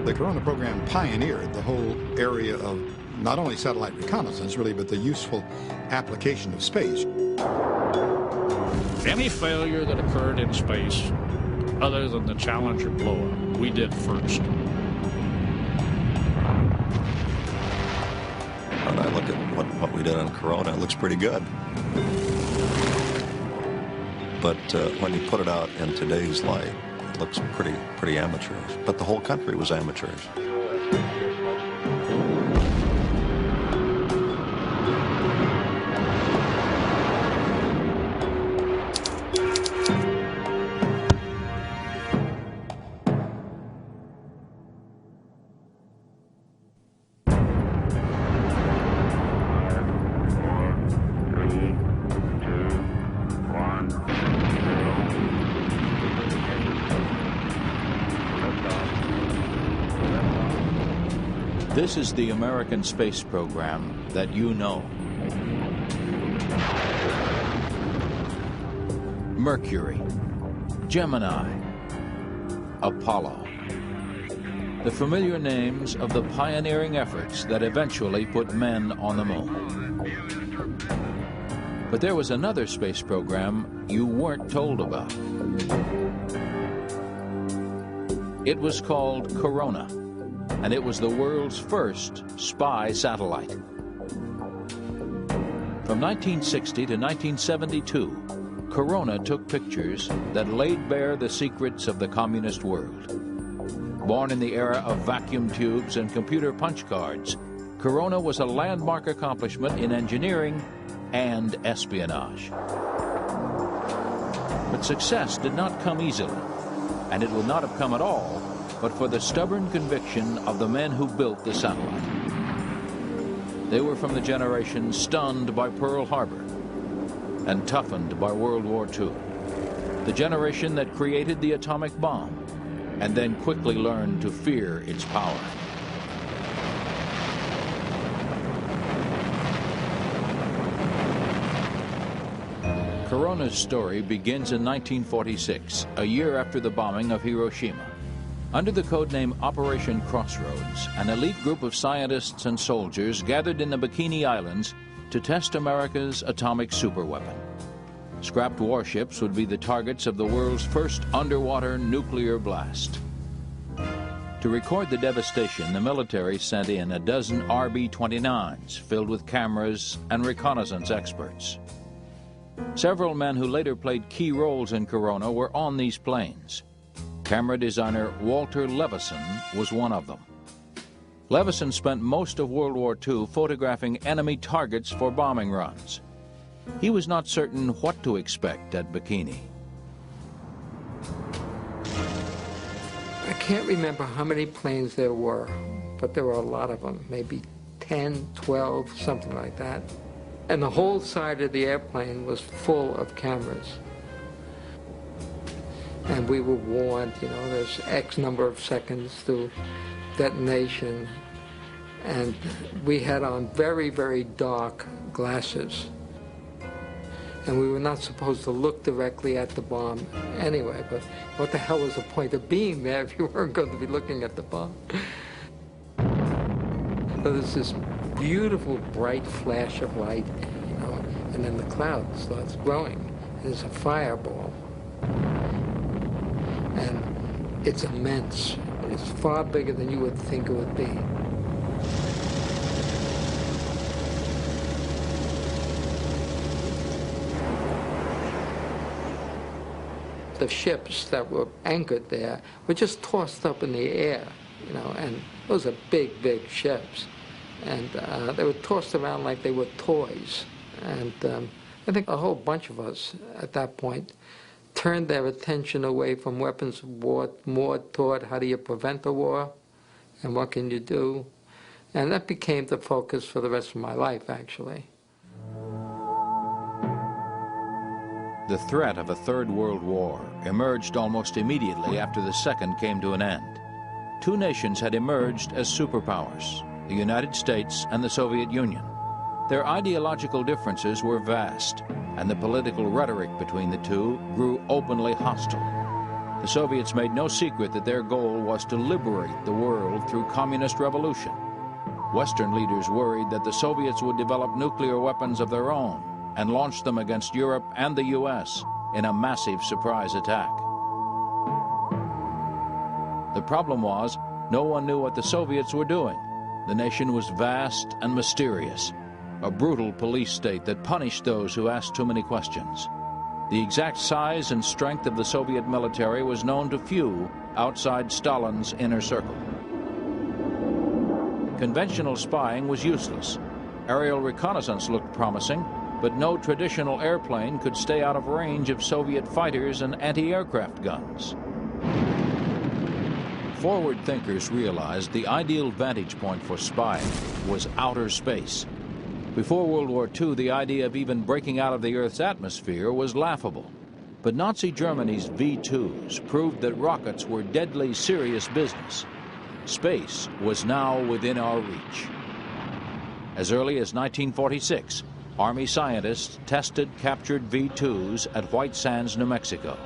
The Corona program pioneered the whole area of not only satellite reconnaissance, really, but the useful application of space. Any failure that occurred in space, other than the Challenger blow-up, we did first. When I look at what we did on Corona, it looks pretty good. But when you put it out in today's light, it looks pretty amateurish. But the whole country was amateurish. This is the American space program that you know. Mercury, Gemini, Apollo. The familiar names of the pioneering efforts that eventually put men on the moon. But there was another space program you weren't told about. It was called Corona, and it was the world's first spy satellite. From 1960 to 1972, Corona took pictures that laid bare the secrets of the communist world. Born in the era of vacuum tubes and computer punch cards, Corona was a landmark accomplishment in engineering and espionage. But success did not come easily, and it would not have come at all but for the stubborn conviction of the men who built the satellite. They were from the generation stunned by Pearl Harbor and toughened by World War II, the generation that created the atomic bomb and then quickly learned to fear its power. Corona's story begins in 1946, a year after the bombing of Hiroshima. Under the codename Operation Crossroads, an elite group of scientists and soldiers gathered in the Bikini Islands to test America's atomic superweapon. Scrapped warships would be the targets of the world's first underwater nuclear blast. To record the devastation, the military sent in a dozen RB-29s filled with cameras and reconnaissance experts. Several men who later played key roles in Corona were on these planes. Camera designer Walter Levison was one of them. Levison spent most of World War II photographing enemy targets for bombing runs. He was not certain what to expect at Bikini. I can't remember how many planes there were, but there were a lot of them, maybe 10, 12, something like that. And the whole side of the airplane was full of cameras. And we were warned, you know, there's X number of seconds to detonation. And we had on very, very dark glasses. And we were not supposed to look directly at the bomb anyway, but what the hell was the point of being there if you weren't going to be looking at the bomb? So there's this beautiful bright flash of light, you know, and then the cloud starts growing, and there's a fireball. And it's immense. It's far bigger than you would think it would be. The ships that were anchored there were just tossed up in the air, you know, and those are big, big ships. And they were tossed around like they were toys. And I think a whole bunch of us at that point turned their attention away from weapons of war more toward how do you prevent a war and what can you do. And that became the focus for the rest of my life, actually. The threat of a Third World War emerged almost immediately after the Second came to an end. Two nations had emerged as superpowers, the United States and the Soviet Union. Their ideological differences were vast, and the political rhetoric between the two grew openly hostile. The Soviets made no secret that their goal was to liberate the world through communist revolution. Western leaders worried that the Soviets would develop nuclear weapons of their own and launch them against Europe and the U.S. in a massive surprise attack. The problem was, no one knew what the Soviets were doing. The nation was vast and mysterious, a brutal police state that punished those who asked too many questions. The exact size and strength of the Soviet military was known to few outside Stalin's inner circle. Conventional spying was useless. Aerial reconnaissance looked promising, but no traditional airplane could stay out of range of Soviet fighters and anti-aircraft guns. Forward thinkers realized the ideal vantage point for spying was outer space. Before World War II, the idea of even breaking out of the Earth's atmosphere was laughable. But Nazi Germany's V-2s proved that rockets were deadly serious business. Space was now within our reach. As early as 1946, Army scientists tested captured V-2s at White Sands, New Mexico.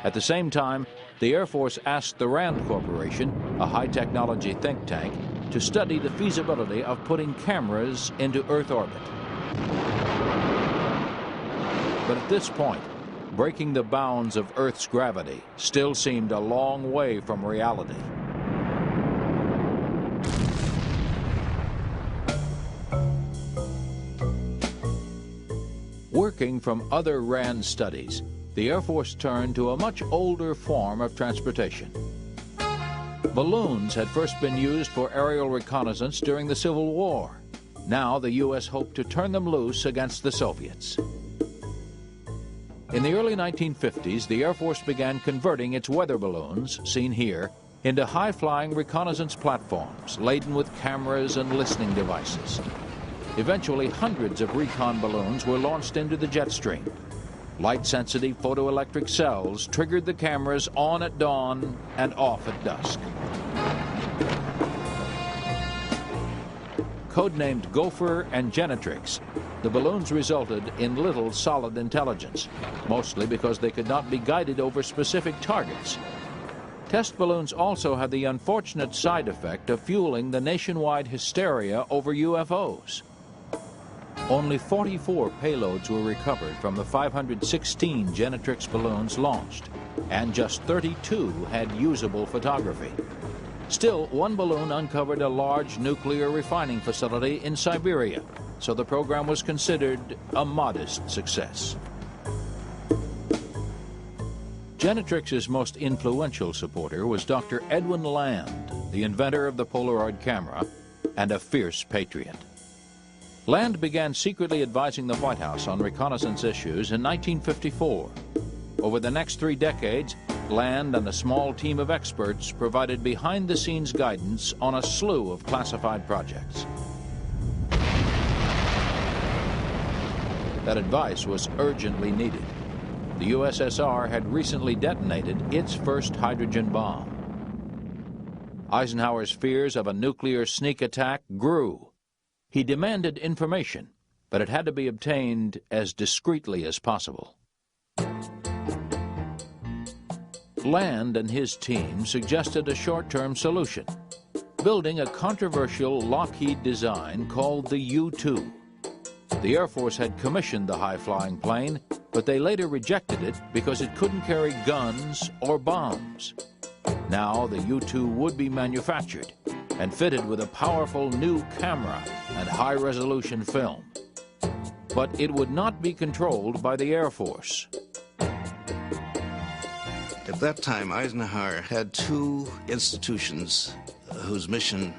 At the same time, the Air Force asked the RAND Corporation, a high-technology think tank, to study the feasibility of putting cameras into Earth orbit. But at this point, breaking the bounds of Earth's gravity still seemed a long way from reality. Working from other RAND studies, the Air Force turned to a much older form of transportation. Balloons had first been used for aerial reconnaissance during the Civil War. Now the U.S. hoped to turn them loose against the Soviets. In the early 1950s, the Air Force began converting its weather balloons, seen here, into high-flying reconnaissance platforms laden with cameras and listening devices. Eventually, hundreds of recon balloons were launched into the jet stream. Light-sensitive photoelectric cells triggered the cameras on at dawn and off at dusk. Codenamed Gopher and Genetrix, the balloons resulted in little solid intelligence, mostly because they could not be guided over specific targets. Test balloons also had the unfortunate side effect of fueling the nationwide hysteria over UFOs. Only 44 payloads were recovered from the 516 Genetrix balloons launched, and just 32 had usable photography. Still, one balloon uncovered a large nuclear refining facility in Siberia, so the program was considered a modest success. Genetrix's most influential supporter was Dr. Edwin Land, the inventor of the Polaroid camera and a fierce patriot. Land began secretly advising the White House on reconnaissance issues in 1954. Over the next 3 decades, Land and a small team of experts provided behind-the-scenes guidance on a slew of classified projects. That advice was urgently needed. The USSR had recently detonated its first hydrogen bomb. Eisenhower's fears of a nuclear sneak attack grew. He demanded information, but it had to be obtained as discreetly as possible. Land and his team suggested a short-term solution, building a controversial Lockheed design called the U-2. The Air Force had commissioned the high-flying plane, but they later rejected it because it couldn't carry guns or bombs. Now the U-2 would be manufactured and fitted with a powerful new camera and high-resolution film. But it would not be controlled by the Air Force. At that time, Eisenhower had 2 institutions whose mission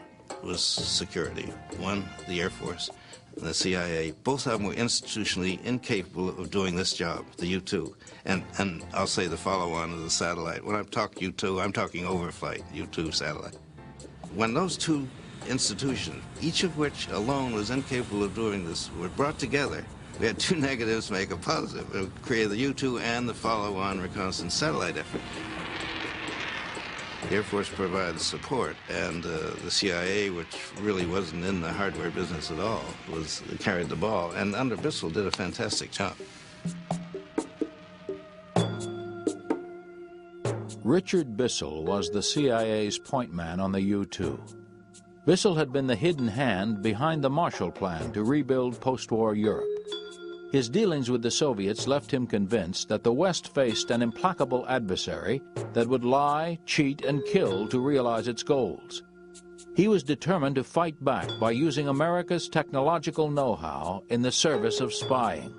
was security. One, the Air Force, and the CIA. Both of them were institutionally incapable of doing this job, the U-2. And I'll say the follow-on of the satellite. When I talk U-2, I'm talking overflight, U-2 satellite. When those 2 institutions, each of which alone was incapable of doing this, were brought together, we had 2 negatives make a positive. It created the U-2 and the follow-on reconnaissance satellite effort. The Air Force provided support, and the CIA, which really wasn't in the hardware business at all, carried the ball, and under Bissell did a fantastic job. Richard Bissell was the CIA's point man on the U-2. Bissell had been the hidden hand behind the Marshall Plan to rebuild post-war Europe. His dealings with the Soviets left him convinced that the West faced an implacable adversary that would lie, cheat, and kill to realize its goals. He was determined to fight back by using America's technological know-how in the service of spying.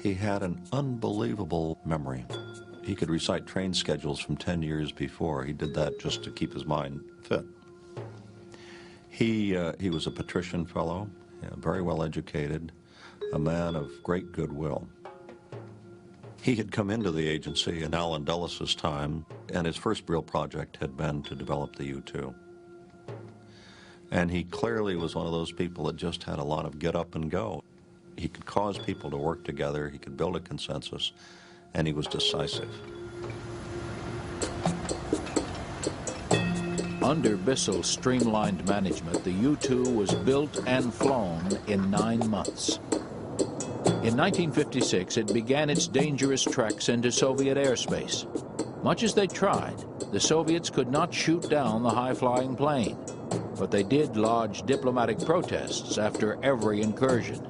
He had an unbelievable memory. He could recite train schedules from 10 years before. He did that just to keep his mind fit. He was a patrician fellow, very well educated, a man of great goodwill. He had come into the agency in Allen Dulles' time, and his first real project had been to develop the U-2. And he clearly was one of those people that just had a lot of get up and go. He could cause people to work together, he could build a consensus, and he was decisive. Under Bissell's streamlined management, the U-2 was built and flown in 9 months. In 1956, it began its dangerous treks into Soviet airspace. Much as they tried, the Soviets could not shoot down the high-flying plane, but they did lodge diplomatic protests after every incursion.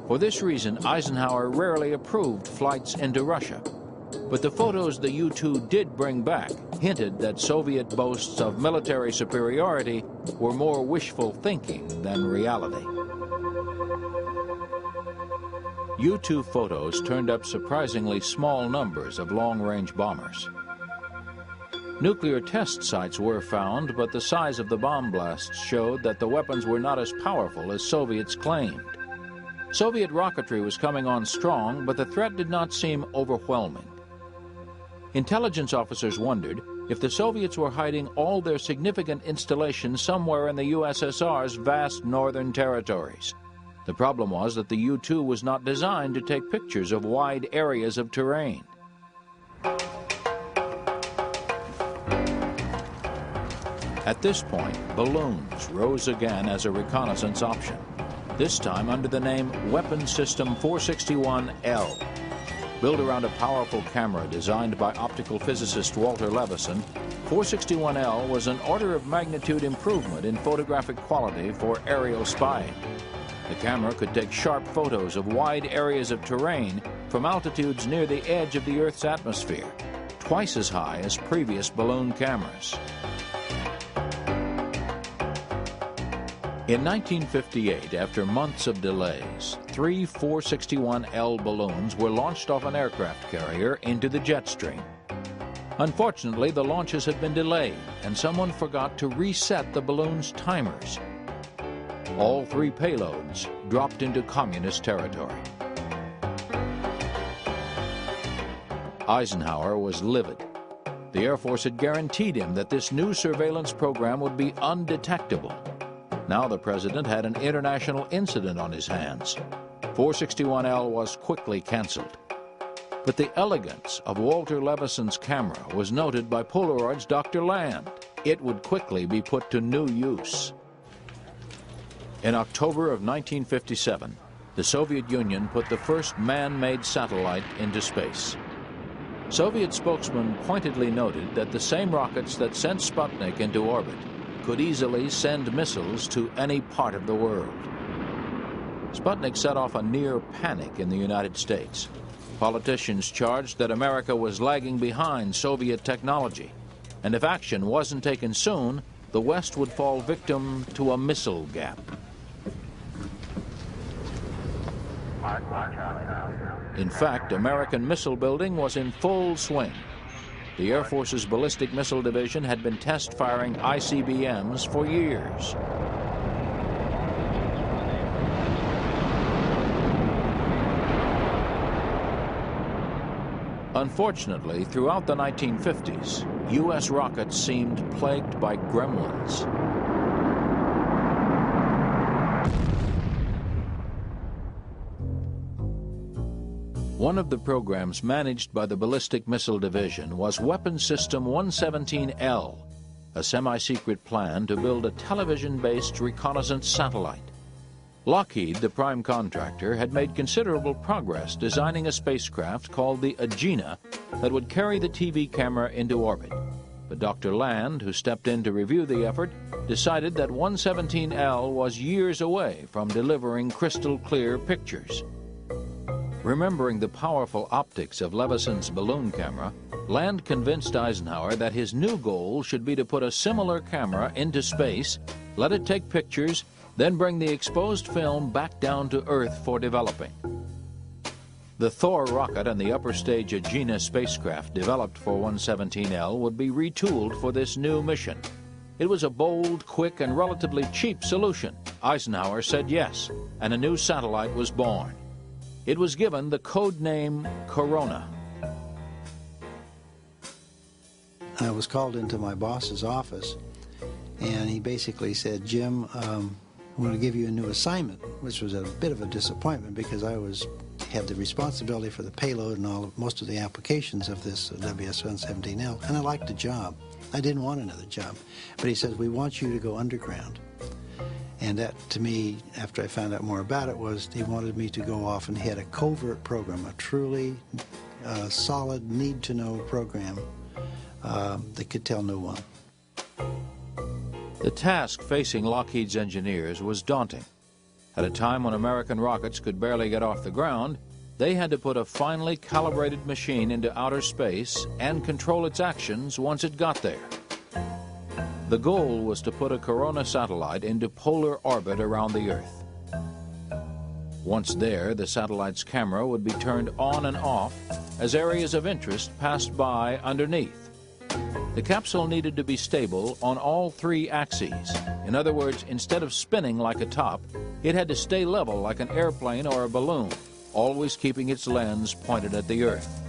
For this reason, Eisenhower rarely approved flights into Russia. But the photos the U-2 did bring back hinted that Soviet boasts of military superiority were more wishful thinking than reality. U-2 photos turned up surprisingly small numbers of long-range bombers. Nuclear test sites were found, but the size of the bomb blasts showed that the weapons were not as powerful as Soviets claimed. Soviet rocketry was coming on strong, but the threat did not seem overwhelming. Intelligence officers wondered if the Soviets were hiding all their significant installations somewhere in the USSR's vast northern territories. The problem was that the U-2 was not designed to take pictures of wide areas of terrain. At this point, balloons rose again as a reconnaissance option, this time under the name Weapon System 461L. Built around a powerful camera designed by optical physicist Walter Levison, 461L was an order of magnitude improvement in photographic quality for aerial spying. The camera could take sharp photos of wide areas of terrain from altitudes near the edge of the Earth's atmosphere, twice as high as previous balloon cameras. In 1958, after months of delays, 3 461L balloons were launched off an aircraft carrier into the jet stream. Unfortunately, the launches had been delayed, and someone forgot to reset the balloon's timers. All 3 payloads dropped into communist territory. Eisenhower was livid. The Air Force had guaranteed him that this new surveillance program would be undetectable. Now the president had an international incident on his hands. 461L was quickly canceled. But the elegance of Walter Levison's camera was noted by Polaroid's Dr. Land. It would quickly be put to new use. In October of 1957, the Soviet Union put the first man-made satellite into space. Soviet spokesman pointedly noted that the same rockets that sent Sputnik into orbit could easily send missiles to any part of the world. Sputnik set off a near panic in the United States. Politicians charged that America was lagging behind Soviet technology, and if action wasn't taken soon, the West would fall victim to a missile gap. In fact, American missile building was in full swing. The Air Force's Ballistic Missile Division had been test-firing ICBMs for years. Unfortunately, throughout the 1950s, U.S. rockets seemed plagued by gremlins. One of the programs managed by the Ballistic Missile Division was Weapon System 117L, a semi-secret plan to build a television-based reconnaissance satellite. Lockheed, the prime contractor, had made considerable progress designing a spacecraft called the Agena that would carry the TV camera into orbit. But Dr. Land, who stepped in to review the effort, decided that 117L was years away from delivering crystal-clear pictures. Remembering the powerful optics of Levison's balloon camera, Land convinced Eisenhower that his new goal should be to put a similar camera into space, let it take pictures, then bring the exposed film back down to Earth for developing. The Thor rocket and the upper stage Agena spacecraft developed for 117L would be retooled for this new mission. It was a bold, quick, and relatively cheap solution. Eisenhower said yes, and a new satellite was born. It was given the code name Corona. I was called into my boss's office, and he basically said, "Jim, I'm going to give you a new assignment," which was a bit of a disappointment because I had the responsibility for the payload and most of the applications of this WS-117L, and I liked the job. I didn't want another job. But he said, "We want you to go underground." And that, to me, after I found out more about it, was he wanted me to go off and head a covert program, a truly solid, need-to-know program that could tell no one. The task facing Lockheed's engineers was daunting. At a time when American rockets could barely get off the ground, they had to put a finely calibrated machine into outer space and control its actions once it got there. The goal was to put a Corona satellite into polar orbit around the Earth. Once there, the satellite's camera would be turned on and off as areas of interest passed by underneath. The capsule needed to be stable on all three axes. In other words, instead of spinning like a top, it had to stay level like an airplane or a balloon, always keeping its lens pointed at the Earth.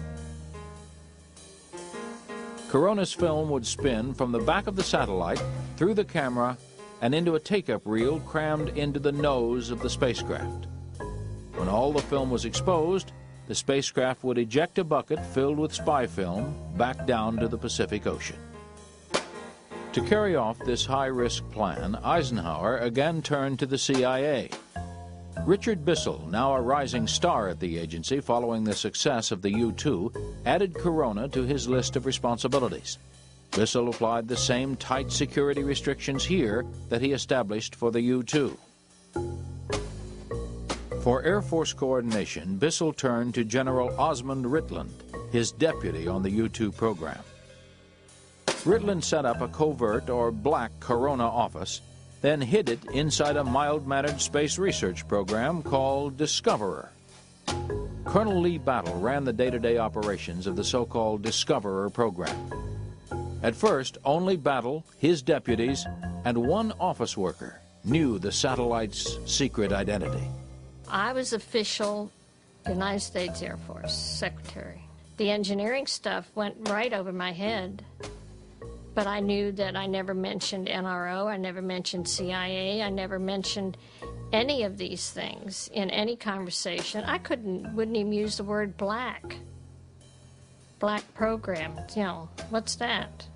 Corona's film would spin from the back of the satellite, through the camera, and into a take-up reel crammed into the nose of the spacecraft. When all the film was exposed, the spacecraft would eject a bucket filled with spy film back down to the Pacific Ocean. To carry off this high-risk plan, Eisenhower again turned to the CIA. Richard Bissell, now a rising star at the agency following the success of the U-2, added Corona to his list of responsibilities. Bissell applied the same tight security restrictions here that he established for the U-2. For Air Force coordination, Bissell turned to General Osmond Ritland, his deputy on the U-2 program. Ritland set up a covert or black Corona office, then hid it inside a mild-mannered space research program called Discoverer. Colonel Lee Battle ran the day-to-day operations of the so-called Discoverer program. At first, only Battle, his deputies, and one office worker knew the satellite's secret identity. I was official United States Air Force secretary. The engineering stuff went right over my head, but I knew that I never mentioned NRO, I never mentioned CIA, I never mentioned any of these things in any conversation. I wouldn't even use the word black. Black program, you know, what's that?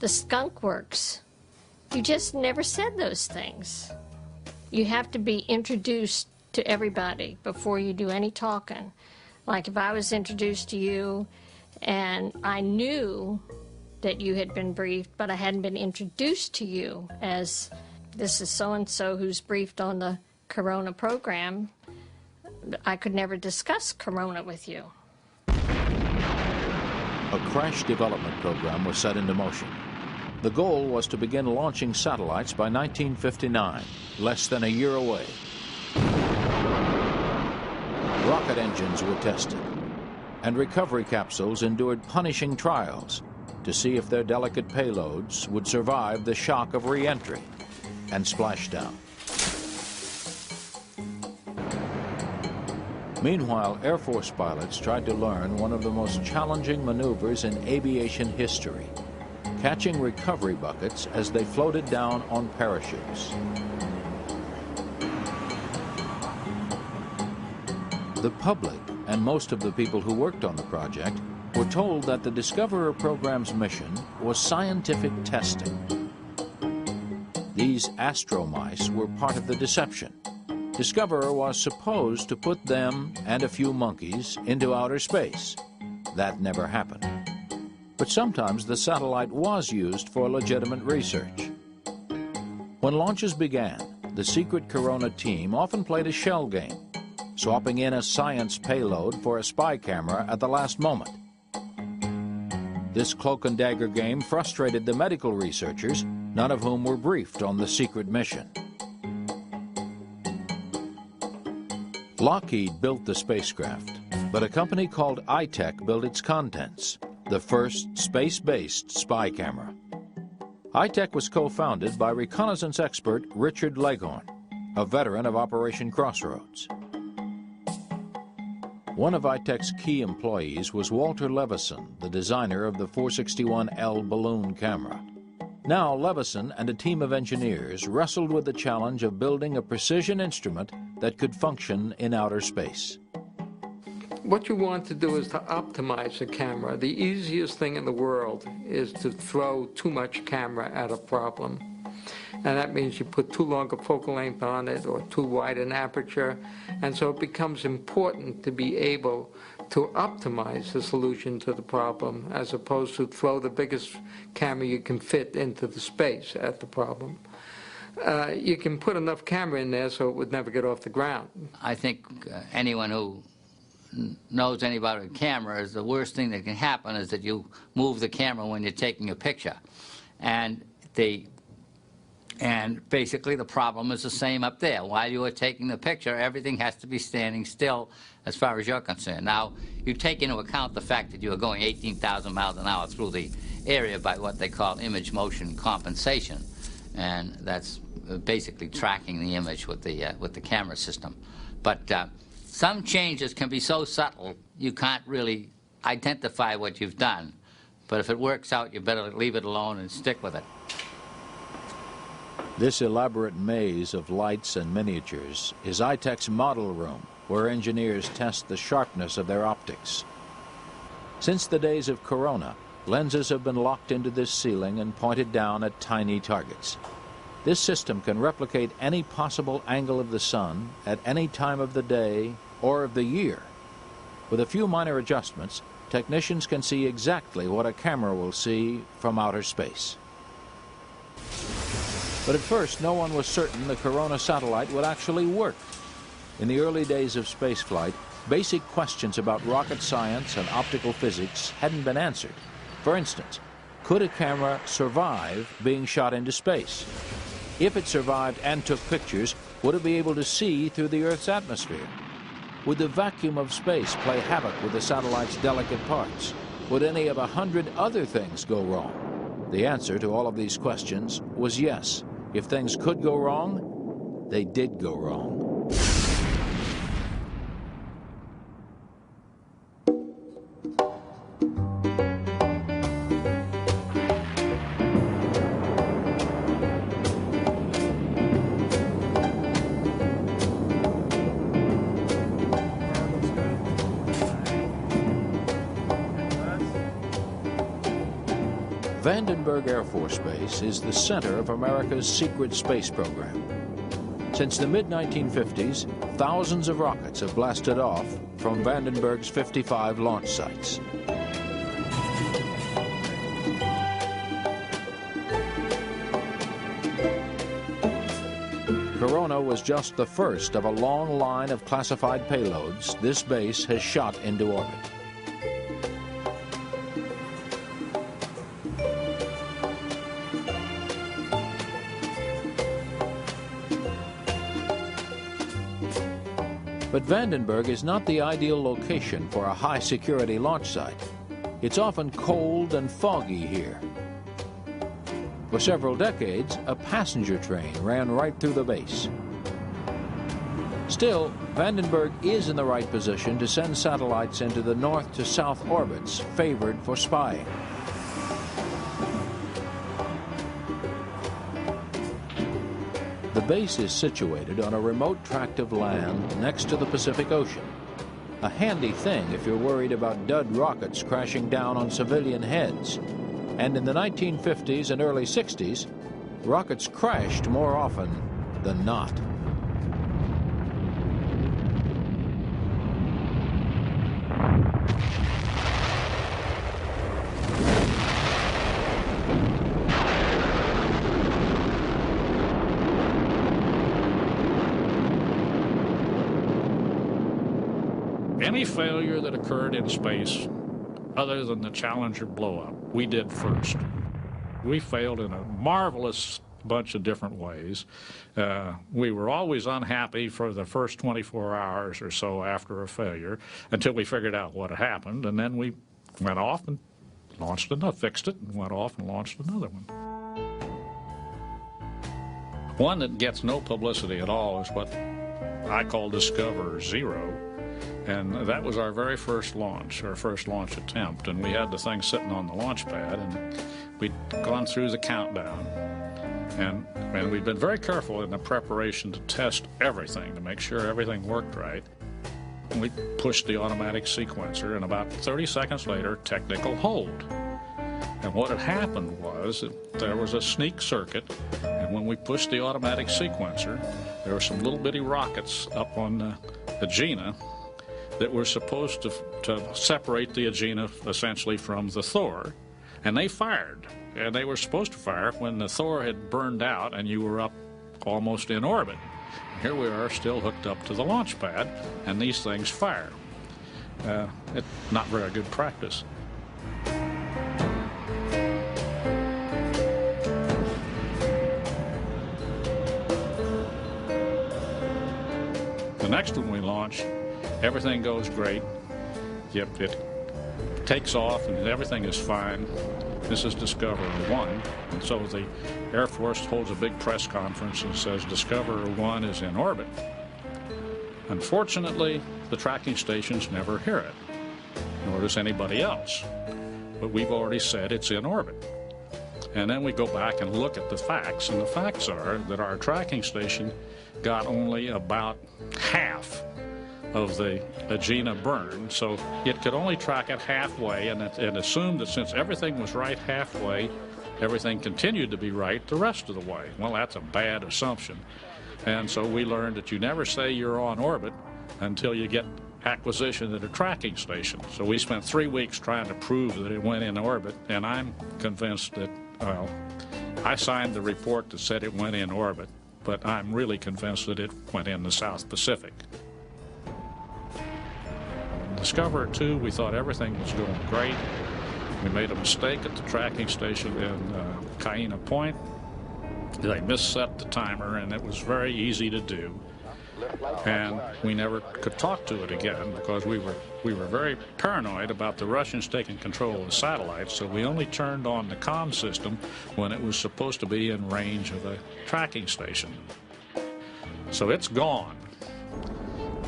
The skunk works. You just never said those things. You have to be introduced to everybody before you do any talking. Like if I was introduced to you and I knew that you had been briefed, but I hadn't been introduced to you as this is so-and-so who's briefed on the Corona program, I could never discuss Corona with you. A crash development program was set into motion. The goal was to begin launching satellites by 1959, less than a year away. Rocket engines were tested, and recovery capsules endured punishing trials to see if their delicate payloads would survive the shock of re-entry and splashdown. Meanwhile, Air Force pilots tried to learn one of the most challenging maneuvers in aviation history, catching recovery buckets as they floated down on parachutes. The public and most of the people who worked on the project were told that the Discoverer program's mission was scientific testing. These astromice were part of the deception. Discoverer was supposed to put them and a few monkeys into outer space. That never happened. But sometimes the satellite was used for legitimate research. When launches began, the secret Corona team often played a shell game, swapping in a science payload for a spy camera at the last moment. This cloak and dagger game frustrated the medical researchers, none of whom were briefed on the secret mission. Lockheed built the spacecraft, but a company called iTech built its contents, the first space-based spy camera. iTech was co-founded by reconnaissance expert Richard Leghorn, a veteran of Operation Crossroads. One of iTech's key employees was Walter Levison, the designer of the 461L balloon camera. Now Levison and a team of engineers wrestled with the challenge of building a precision instrument that could function in outer space. What you want to do is to optimize the camera. The easiest thing in the world is to throw too much camera at a problem. And that means you put too long a focal length on it or too wide an aperture. And so it becomes important to be able to optimize the solution to the problem as opposed to throw the biggest camera you can fit into the space at the problem. You can put enough camera in there so it would never get off the ground. I think anyone who knows anything about a camera is the worst thing that can happen is that you move the camera when you're taking a picture. And basically the problem is the same up there. While you are taking the picture, everything has to be standing still as far as you're concerned. Now, you take into account the fact that you are going 18,000 miles an hour through the area by what they call image motion compensation. And that's basically tracking the image with the camera system. But some changes can be so subtle you can't really identify what you've done. But if it works out, you better leave it alone and stick with it. This elaborate maze of lights and miniatures is iTech's model room, where engineers test the sharpness of their optics. Since the days of Corona, lenses have been locked into this ceiling and pointed down at tiny targets. This system can replicate any possible angle of the sun at any time of the day or of the year. With a few minor adjustments, technicians can see exactly what a camera will see from outer space. But at first, no one was certain the Corona satellite would actually work. In the early days of spaceflight, basic questions about rocket science and optical physics hadn't been answered. For instance, could a camera survive being shot into space? If it survived and took pictures, would it be able to see through the Earth's atmosphere? Would the vacuum of space play havoc with the satellite's delicate parts? Would any of 100 other things go wrong? The answer to all of these questions was yes. If things could go wrong, they did go wrong. Vandenberg Air Force Base is the center of America's secret space program. Since the mid-1950s, thousands of rockets have blasted off from Vandenberg's 55 launch sites. Corona was just the first of a long line of classified payloads this base has shot into orbit. But Vandenberg is not the ideal location for a high-security launch site. It's often cold and foggy here. For several decades, a passenger train ran right through the base. Still, Vandenberg is in the right position to send satellites into the north to south orbits favored for spying. The base is situated on a remote tract of land next to the Pacific Ocean. A handy thing if you're worried about dud rockets crashing down on civilian heads. And in the 1950s and early 60s, rockets crashed more often than not. Any failure that occurred in space, other than the Challenger blow-up, we did first. We failed in a marvelous bunch of different ways. We were always unhappy for the first 24 hours or so after a failure until we figured out what had happened, and then we went off and launched another, fixed it, and went off and launched another one. One that gets no publicity at all is what I call Discoverer Zero, and that was our very first launch, our first launch attempt, and we had the thing sitting on the launch pad, and we'd gone through the countdown. And we've been very careful in the preparation to test everything, to make sure everything worked right. We pushed the automatic sequencer, and about 30 seconds later, technical hold. And what had happened was that there was a sneak circuit, and when we pushed the automatic sequencer, there were some little bitty rockets up on the Agena that were supposed to separate the Agena essentially from the Thor, and they fired. And they were supposed to fire when the Thor had burned out and you were up almost in orbit. Here we are still hooked up to the launch pad, and these things fire. It's not very good practice. The next one we launch, everything goes great. Yep, it takes off and everything is fine. This is Discoverer 1, and so the Air Force holds a big press conference and says Discoverer 1 is in orbit. Unfortunately, the tracking stations never hear it, nor does anybody else. But we've already said it's in orbit. And then we go back and look at the facts, and the facts are that our tracking station got only about half of the Agena burn, so it could only track it halfway, and assumed that since everything was right halfway, everything continued to be right the rest of the way. Well, that's a bad assumption. And so we learned that you never say you're on orbit until you get acquisition at a tracking station. So we spent 3 weeks trying to prove that it went in orbit, and I'm convinced that, well, I signed the report that said it went in orbit, but I'm really convinced that it went in the South Pacific. Discoverer 2, we thought everything was going great. We made a mistake at the tracking station in Kaina Point. They misset the timer, and it was very easy to do. And we never could talk to it again because we were very paranoid about the Russians taking control of the satellites, so we only turned on the comm system when it was supposed to be in range of a tracking station. So it's gone.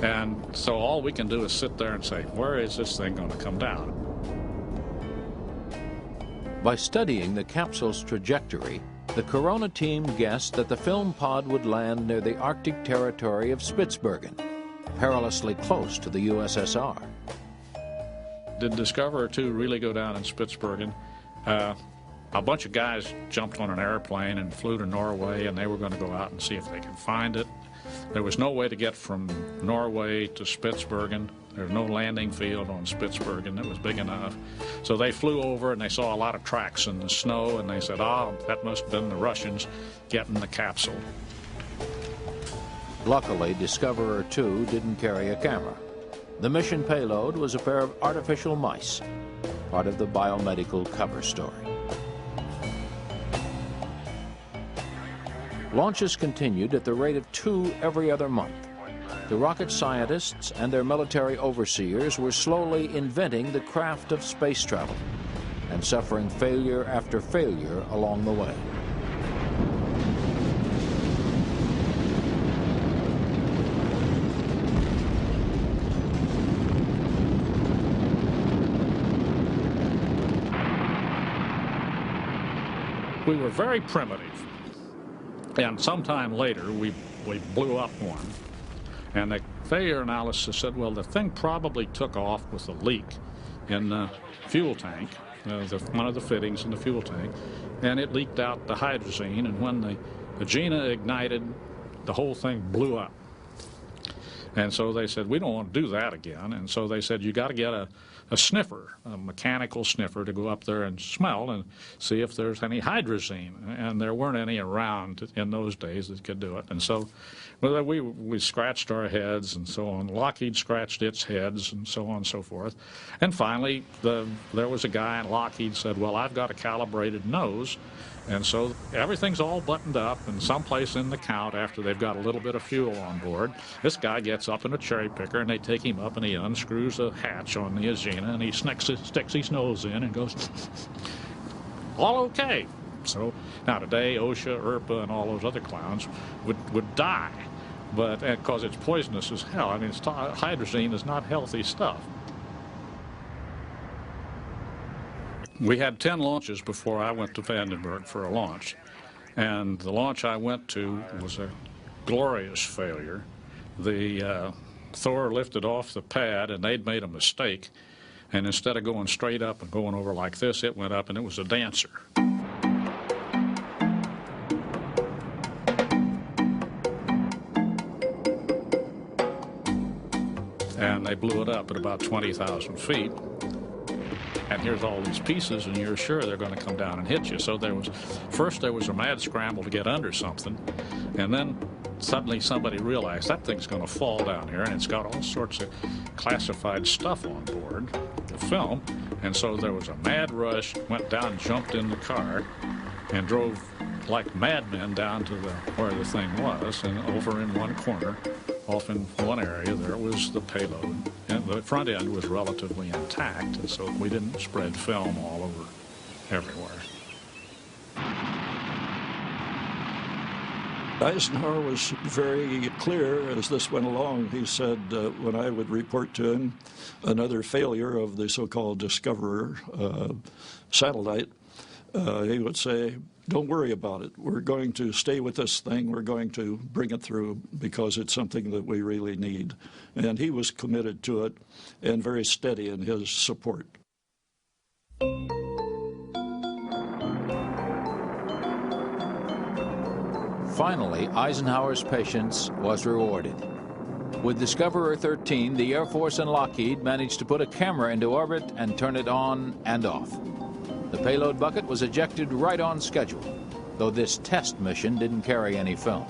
And so all we can do is sit there and say, where is this thing going to come down? By studying the capsule's trajectory, the Corona team guessed that the film pod would land near the Arctic territory of Spitsbergen, perilously close to the USSR. Did Discoverer 2 really go down in Spitsbergen? A bunch of guys jumped on an airplane and flew to Norway, and they were going to go out and see if they could find it. There was no way to get from Norway to Spitsbergen. There was no landing field on Spitsbergen that was big enough. So they flew over and they saw a lot of tracks in the snow, and they said, that must have been the Russians getting the capsule. Luckily, Discoverer 2 didn't carry a camera. The mission payload was a pair of artificial mice, part of the biomedical cover story. Launches continued at the rate of 2 every other month. The rocket scientists and their military overseers were slowly inventing the craft of space travel and suffering failure after failure along the way. We were very primitive. And sometime later, we blew up one. And the failure analysis said, well, the thing probably took off with a leak in the fuel tank, one of the fittings in the fuel tank, and it leaked out the hydrazine, and when the Agena ignited, the whole thing blew up. And so they said, we don't want to do that again. And so they said, you got to get a a sniffer, a mechanical sniffer, to go up there and smell and see if there's any hydrazine. And there weren't any around in those days that could do it. And so well, we scratched our heads and so on. Lockheed scratched its heads and so on and so forth. And finally, there was a guy, and Lockheed said, well, I've got a calibrated nose. And so everything's all buttoned up, and someplace in the count, after they've got a little bit of fuel on board, this guy gets up in a cherry picker, and they take him up, and he unscrews a hatch on the Agena, and he sticks his nose in and goes, all okay. So now today, OSHA, IRPA, and all those other clowns would die, but because it's poisonous as hell. I mean, hydrazine is not healthy stuff. We had 10 launches before I went to Vandenberg for a launch. And the launch I went to was a glorious failure. The Thor lifted off the pad, and they'd made a mistake. And instead of going straight up and going over like this, it went up, and it was a dancer. And they blew it up at about 20,000 feet. And here's all these pieces, and you're sure they're going to come down and hit you. So first there was a mad scramble to get under something, and then suddenly somebody realized that thing's going to fall down here, and it's got all sorts of classified stuff on board, the film. And so there was a mad rush, went down, jumped in the car, and drove like madmen down to where the thing was, and over in one corner, off in one area, there was the payload. And the front end was relatively intact, and so we didn't spread film all over everywhere. Eisenhower was very clear as this went along. He said when I would report to him another failure of the so-called Discoverer satellite, he would say, don't worry about it. We're going to stay with this thing. We're going to bring it through because it's something that we really need. And he was committed to it and very steady in his support. Finally, Eisenhower's patience was rewarded. With Discoverer 13, the Air Force and Lockheed managed to put a camera into orbit and turn it on and off. The payload bucket was ejected right on schedule, though this test mission didn't carry any film.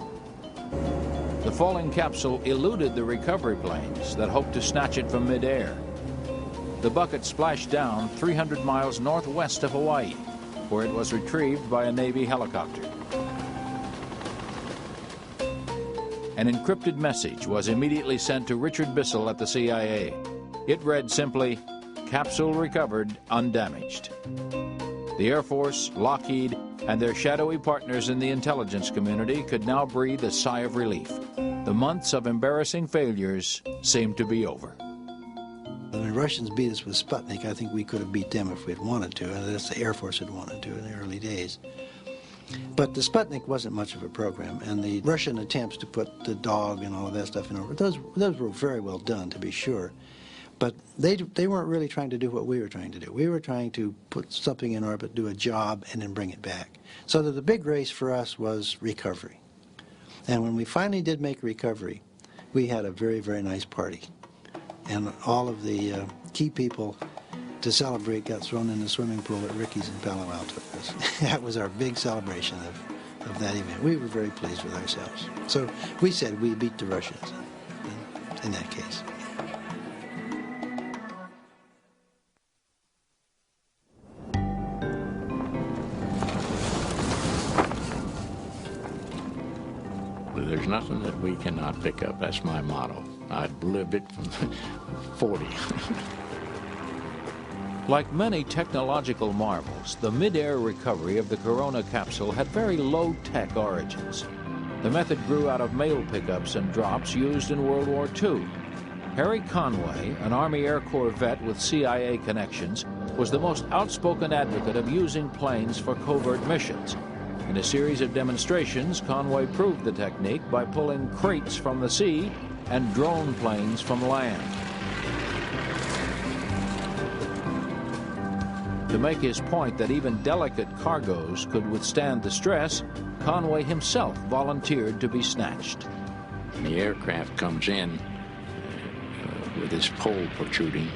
The falling capsule eluded the recovery planes that hoped to snatch it from midair. The bucket splashed down 300 miles northwest of Hawaii, where it was retrieved by a Navy helicopter. An encrypted message was immediately sent to Richard Bissell at the CIA. It read simply, "Capsule recovered, undamaged." The Air Force, Lockheed, and their shadowy partners in the intelligence community could now breathe a sigh of relief. The months of embarrassing failures seemed to be over. When the Russians beat us with Sputnik, I think we could have beat them if we'd wanted to, and that's the Air Force had wanted to in the early days. But the Sputnik wasn't much of a program, and the Russian attempts to put the dog and all of that stuff in orbit, those were very well done, to be sure. But they weren't really trying to do what we were trying to do. We were trying to put something in orbit, do a job, and then bring it back. So that the big race for us was recovery. And when we finally did make recovery, we had a very, very nice party. And all of the key people to celebrate got thrown in the swimming pool at Ricky's in Palo Alto. That was our big celebration of that event. We were very pleased with ourselves. So we said we beat the Russians in that case. There's nothing that we cannot pick up. That's my motto. I've lived it from 40. Like many technological marvels, the mid-air recovery of the Corona capsule had very low-tech origins. The method grew out of mail pickups and drops used in World War II. Harry Conway, an Army Air Corps vet with CIA connections, was the most outspoken advocate of using planes for covert missions. In a series of demonstrations, Conway proved the technique by pulling crates from the sea and drone planes from land. To make his point that even delicate cargoes could withstand the stress, Conway himself volunteered to be snatched. The aircraft comes in with this pole protruding,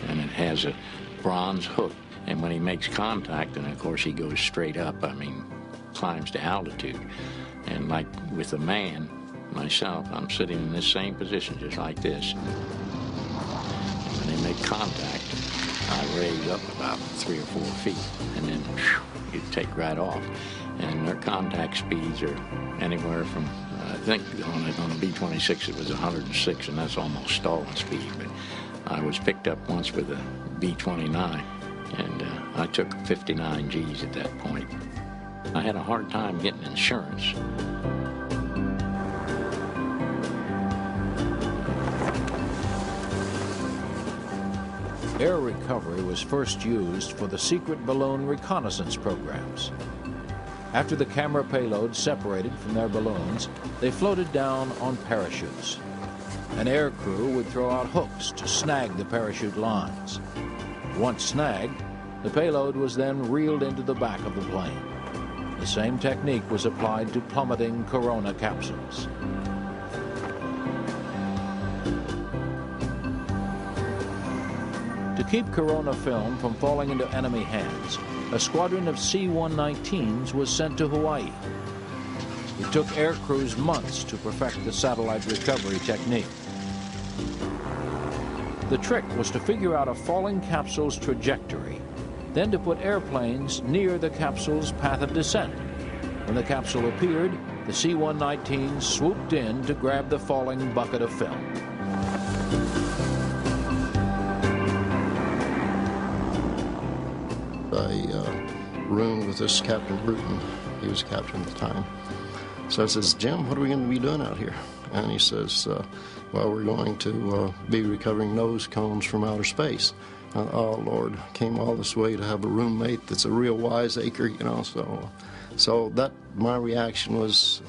and it has a bronze hook. And when he makes contact, and of course he goes straight up, I mean, climbs to altitude. And like with a man, myself, I'm sitting in this same position, just like this. And when they make contact, I raise up about 3 or 4 feet, and then you take right off. And their contact speeds are anywhere from, I think on a B-26 it was 106, and that's almost stalling speed. But I was picked up once with a B-29, and I took 59 G's at that point. I had a hard time getting insurance. Air recovery was first used for the secret balloon reconnaissance programs. After the camera payloads separated from their balloons, they floated down on parachutes. An air crew would throw out hooks to snag the parachute lines. Once snagged, the payload was then reeled into the back of the plane. The same technique was applied to plummeting Corona capsules. To keep Corona film from falling into enemy hands, a squadron of C-119s was sent to Hawaii. It took air crews months to perfect the satellite recovery technique. The trick was to figure out a falling capsule's trajectory, then to put airplanes near the capsule's path of descent. When the capsule appeared, the C-119 swooped in to grab the falling bucket of film. I roomed with this Captain Bruton. He was captain at the time. So I says, Jim, what are we going to be doing out here? And he says, well, we're going to be recovering nose cones from outer space. Oh, Lord, came all this way to have a roommate that's a real wiseacre, you know, so that my reaction was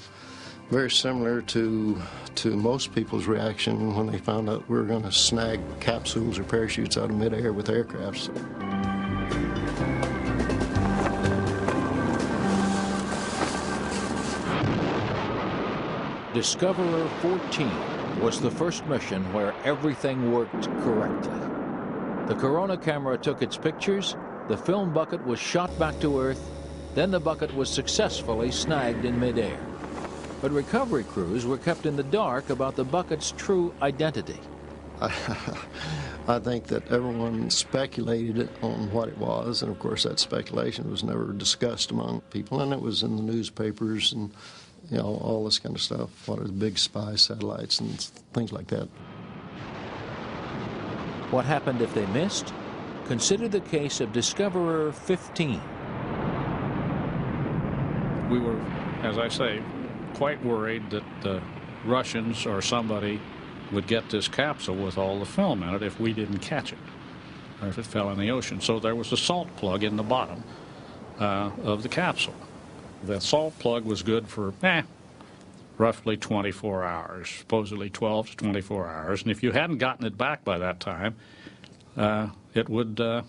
very similar to most people's reaction when they found out we were going to snag capsules or parachutes out of midair with aircrafts. Discoverer 14 was the first mission where everything worked correctly. The Corona camera took its pictures, the film bucket was shot back to Earth, then the bucket was successfully snagged in midair. But recovery crews were kept in the dark about the bucket's true identity. I think that everyone speculated on what it was, and of course that speculation was never discussed among people, and it was in the newspapers and, you know, all this kind of stuff, what are the big spy satellites and things like that. What happened if they missed? Consider the case of Discoverer 15. We were, as I say, quite worried that the Russians or somebody would get this capsule with all the film in it if we didn't catch it, or if it fell in the ocean. So there was a salt plug in the bottom of the capsule. The salt plug was good for roughly 24 hours, supposedly 12 to 24 hours. And if you hadn't gotten it back by that time, it would the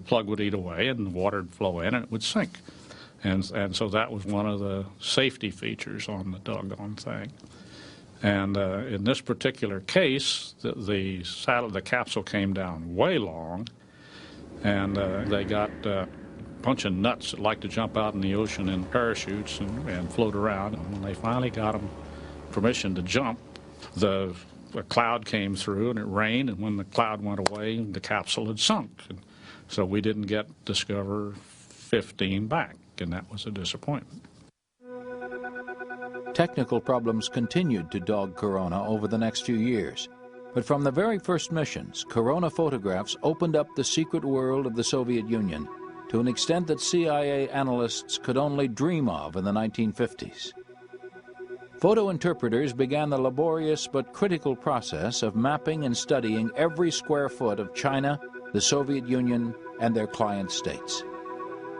plug would eat away and the water would flow in and it would sink. And so that was one of the safety features on the doggone thing. And in this particular case, the capsule came down way long, and they got bunch of nuts that like to jump out in the ocean in parachutes and float around. And when they finally got them permission to jump, a cloud came through and it rained, and when the cloud went away, the capsule had sunk. And so we didn't get Discoverer 15 back, and that was a disappointment. Technical problems continued to dog Corona over the next few years. But from the very first missions, Corona photographs opened up the secret world of the Soviet Union to an extent that CIA analysts could only dream of in the 1950s. Photo interpreters began the laborious but critical process of mapping and studying every square foot of China, the Soviet Union, and their client states.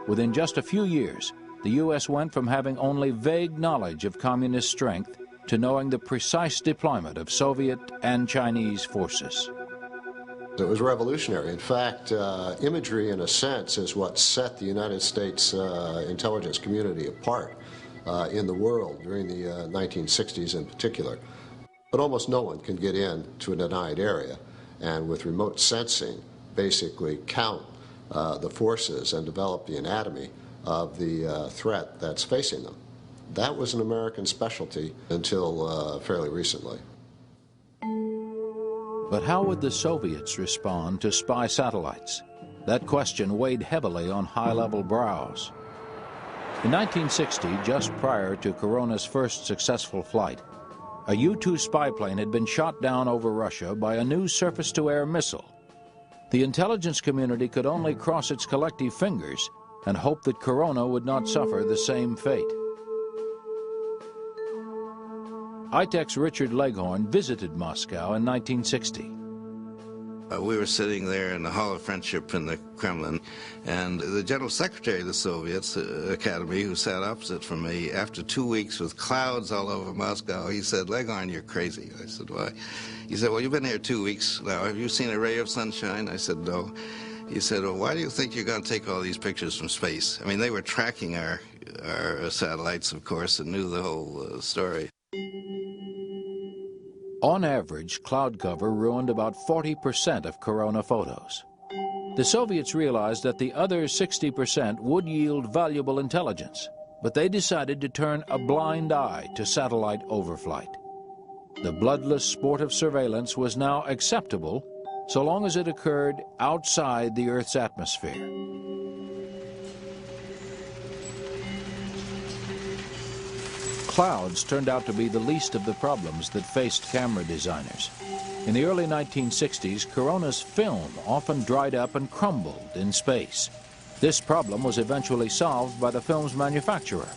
Within just a few years, the U.S. went from having only vague knowledge of communist strength to knowing the precise deployment of Soviet and Chinese forces. It was revolutionary. In fact, imagery, in a sense, is what set the United States intelligence community apart in the world during the 1960s in particular. But almost no one can get in to a denied area. and with remote sensing basically count the forces and develop the anatomy of the threat that's facing them. That was an American specialty until fairly recently. But how would the Soviets respond to spy satellites? That question weighed heavily on high-level brows. In 1960, just prior to Corona's first successful flight, a U-2 spy plane had been shot down over Russia by a new surface-to-air missile. The intelligence community could only cross its collective fingers and hope that Corona would not suffer the same fate. ITEC's Richard Leghorn visited Moscow in 1960. We were sitting there in the Hall of Friendship in the Kremlin, and the General Secretary of the Soviets Academy, who sat opposite from me, after 2 weeks with clouds all over Moscow, he said, "Leghorn, you're crazy." I said, "Why?" He said, "Well, you've been here 2 weeks now. Have you seen a ray of sunshine?" I said, "No." He said, "Well, why do you think you're going to take all these pictures from space?" I mean, they were tracking our satellites, of course, and knew the whole story. On average, cloud cover ruined about 40% of Corona photos. The Soviets realized that the other 60% would yield valuable intelligence, but they decided to turn a blind eye to satellite overflight. The bloodless sport of surveillance was now acceptable so long as it occurred outside the Earth's atmosphere. Clouds turned out to be the least of the problems that faced camera designers. In the early 1960s, Corona's film often dried up and crumbled in space. This problem was eventually solved by the film's manufacturer.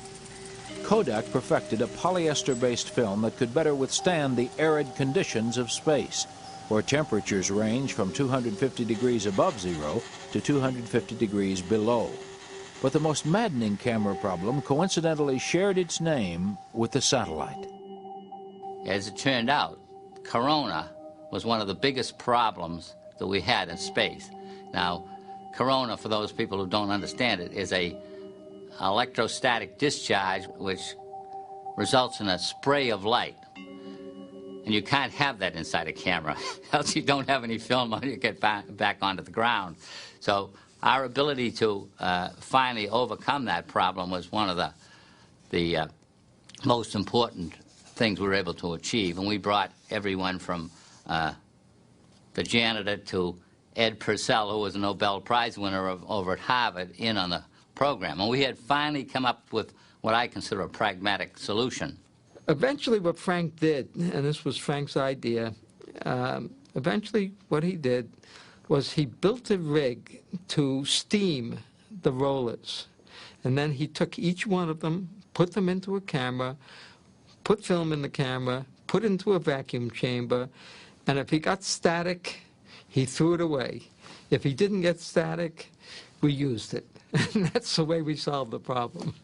Kodak perfected a polyester-based film that could better withstand the arid conditions of space, where temperatures range from 250 degrees above zero to 250 degrees below. But the most maddening camera problem coincidentally shared its name with the satellite. As it turned out, Corona was one of the biggest problems that we had in space. Now, Corona, for those people who don't understand it, is a electrostatic discharge which results in a spray of light. And you can't have that inside a camera, else you don't have any film when you get back onto the ground. So our ability to finally overcome that problem was one of the most important things we were able to achieve. And we brought everyone from the janitor to Ed Purcell, who was a Nobel Prize winner over at Harvard, in on the program. And we had finally come up with what I consider a pragmatic solution. Eventually what Frank did, and this was Frank's idea, eventually what he did was he built a rig to steam the rollers. And then he took each one of them, put them into a camera, put film in the camera, put it into a vacuum chamber, and if he got static, he threw it away. If he didn't get static, we used it. And that's the way we solved the problem.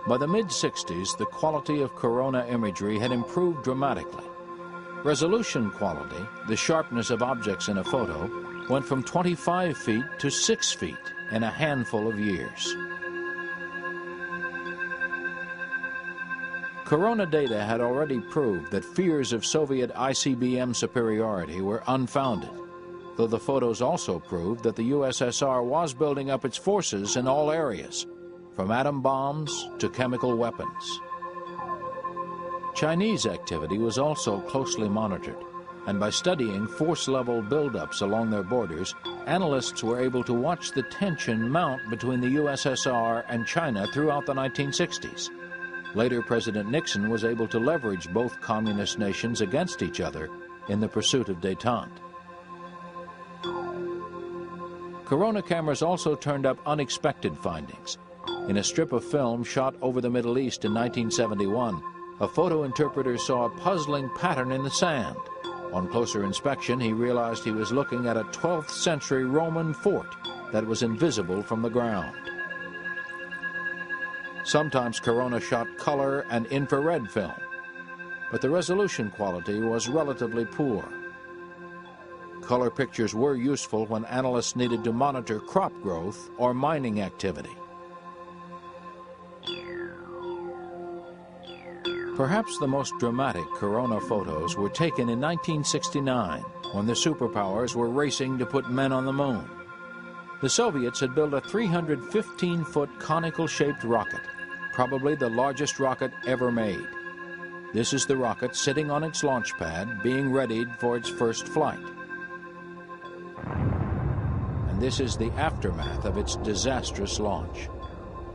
By the mid-60s, the quality of Corona imagery had improved dramatically. Resolution quality, the sharpness of objects in a photo, went from 25 feet to 6 feet in a handful of years. Corona data had already proved that fears of Soviet ICBM superiority were unfounded, though the photos also proved that the USSR was building up its forces in all areas, from atom bombs to chemical weapons. Chinese activity was also closely monitored, and by studying force-level buildups along their borders, analysts were able to watch the tension mount between the USSR and China throughout the 1960s. Later, President Nixon was able to leverage both communist nations against each other in the pursuit of détente. Corona cameras also turned up unexpected findings. In a strip of film shot over the Middle East in 1971, a photo interpreter saw a puzzling pattern in the sand. On closer inspection, he realized he was looking at a 12th century Roman fort that was invisible from the ground. Sometimes Corona shot color and infrared film, but the resolution quality was relatively poor. Color pictures were useful when analysts needed to monitor crop growth or mining activity. Perhaps the most dramatic Corona photos were taken in 1969, when the superpowers were racing to put men on the moon. The Soviets had built a 315-foot conical-shaped rocket, probably the largest rocket ever made. This is the rocket sitting on its launch pad, being readied for its first flight. And this is the aftermath of its disastrous launch.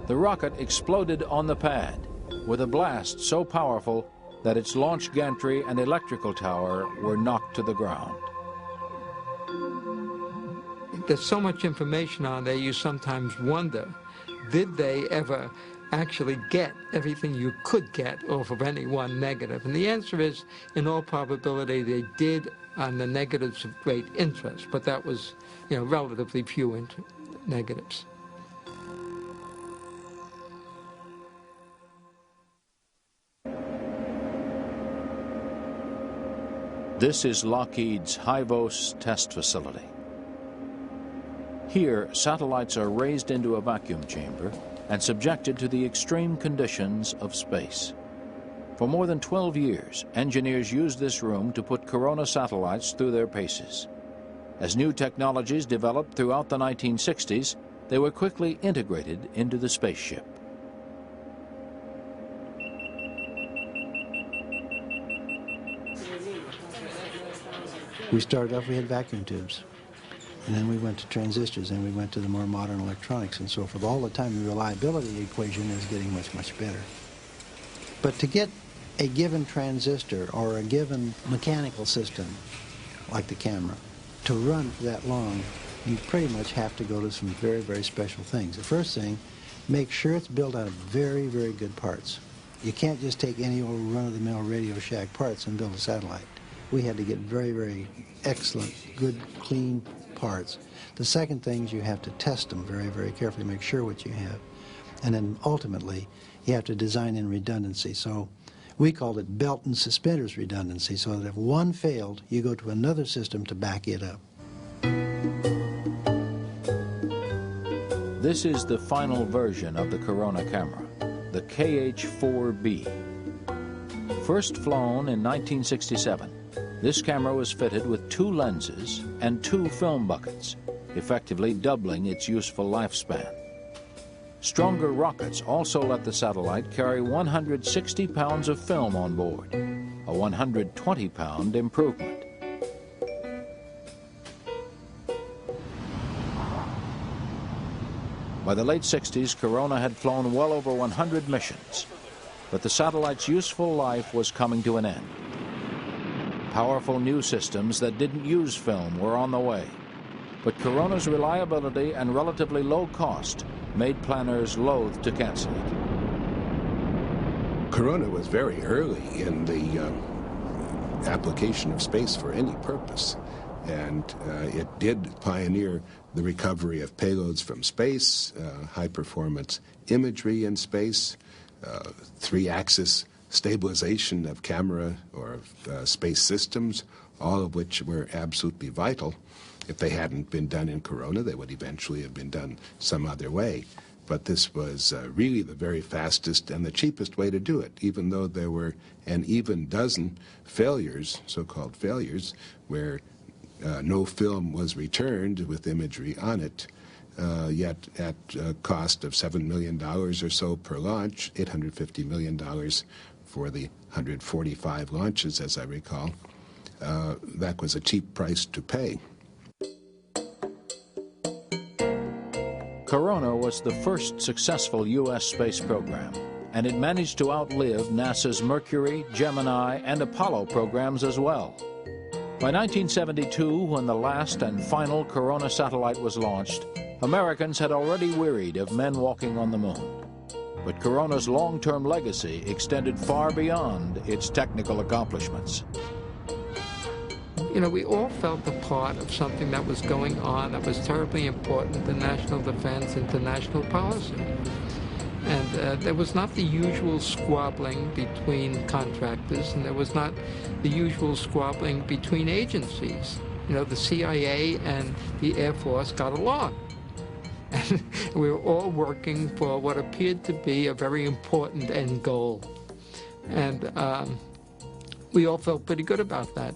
The rocket exploded on the pad, with a blast so powerful that its launch gantry and electrical tower were knocked to the ground. There's so much information on there, you sometimes wonder, did they ever actually get everything you could get off of any one negative? And the answer is, in all probability, they did on the negatives of great interest, but that was, relatively few negatives. This is Lockheed's Hivos test facility. Here, satellites are raised into a vacuum chamber and subjected to the extreme conditions of space. For more than 12 years, engineers used this room to put Corona satellites through their paces. As new technologies developed throughout the 1960s, they were quickly integrated into the spaceship. We started off, we had vacuum tubes. And then we went to transistors, and we went to the more modern electronics and so forth. All the time, the reliability equation is getting much, much better. But to get a given transistor or a given mechanical system, like the camera, to run for that long, you pretty much have to go to some very, very special things. The first thing, make sure it's built out of very, very good parts. You can't just take any old run-of-the-mill Radio Shack parts and build a satellite. We had to get very, very excellent, good, clean parts. The second thing is you have to test them very, very carefully, make sure what you have. And then ultimately, you have to design in redundancy. So we called it belt and suspenders redundancy, so that if one failed, you go to another system to back it up. This is the final version of the Corona camera, the KH-4B. First flown in 1967, this camera was fitted with 2 lenses and 2 film buckets, effectively doubling its useful lifespan. Stronger rockets also let the satellite carry 160 pounds of film on board, a 120-pound improvement. By the late 60s, Corona had flown well over 100 missions, but the satellite's useful life was coming to an end. Powerful new systems that didn't use film were on the way, but Corona's reliability and relatively low cost made planners loath to cancel it. Corona was very early in the application of space for any purpose, and it did pioneer the recovery of payloads from space, high-performance imagery in space, 3-axis stabilization of camera or space systems, all of which were absolutely vital. If they hadn't been done in Corona, they would eventually have been done some other way. But this was really the very fastest and the cheapest way to do it, even though there were an even dozen failures, so-called failures, where no film was returned with imagery on it, yet at a cost of $7 million or so per launch, $850 million for the 145 launches, as I recall. That was a cheap price to pay. Corona was the first successful U.S. space program, and it managed to outlive NASA's Mercury, Gemini, and Apollo programs as well. By 1972, when the last and final Corona satellite was launched, Americans had already wearied of men walking on the moon. But Corona's long-term legacy extended far beyond its technical accomplishments. We all felt a part of something that was going on that was terribly important to national defense and to national policy. And there was not the usual squabbling between contractors, and there was not the usual squabbling between agencies. The CIA and the Air Force got along. And we were all working for what appeared to be a very important end goal. And we all felt pretty good about that.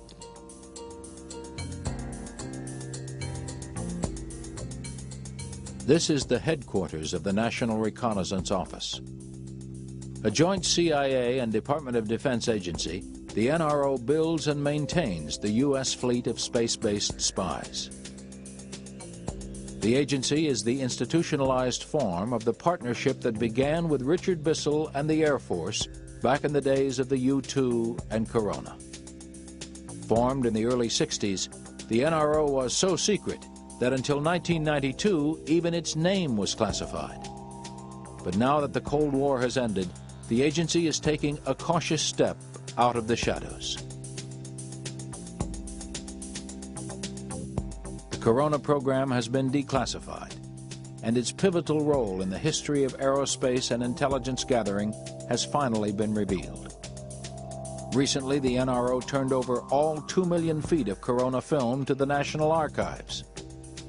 This is the headquarters of the National Reconnaissance Office. A joint CIA and Department of Defense agency, the NRO builds and maintains the U.S. fleet of space-based spies. The agency is the institutionalized form of the partnership that began with Richard Bissell and the Air Force back in the days of the U-2 and Corona. Formed in the early 60s, the NRO was so secret that until 1992, even its name was classified. But now that the Cold War has ended, the agency is taking a cautious step out of the shadows. The Corona program has been declassified, and its pivotal role in the history of aerospace and intelligence gathering has finally been revealed. Recently, the NRO turned over all 2 million feet of Corona film to the National Archives.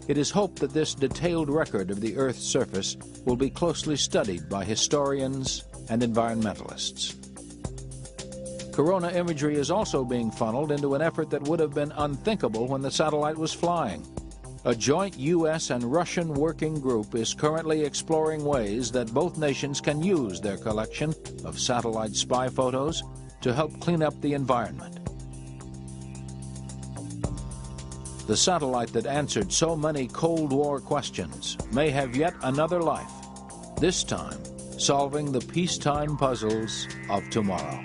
It is hoped that this detailed record of the Earth's surface will be closely studied by historians and environmentalists. Corona imagery is also being funneled into an effort that would have been unthinkable when the satellite was flying. A joint U.S. and Russian working group is currently exploring ways that both nations can use their collection of satellite spy photos to help clean up the environment. The satellite that answered so many Cold War questions may have yet another life, this time solving the peacetime puzzles of tomorrow.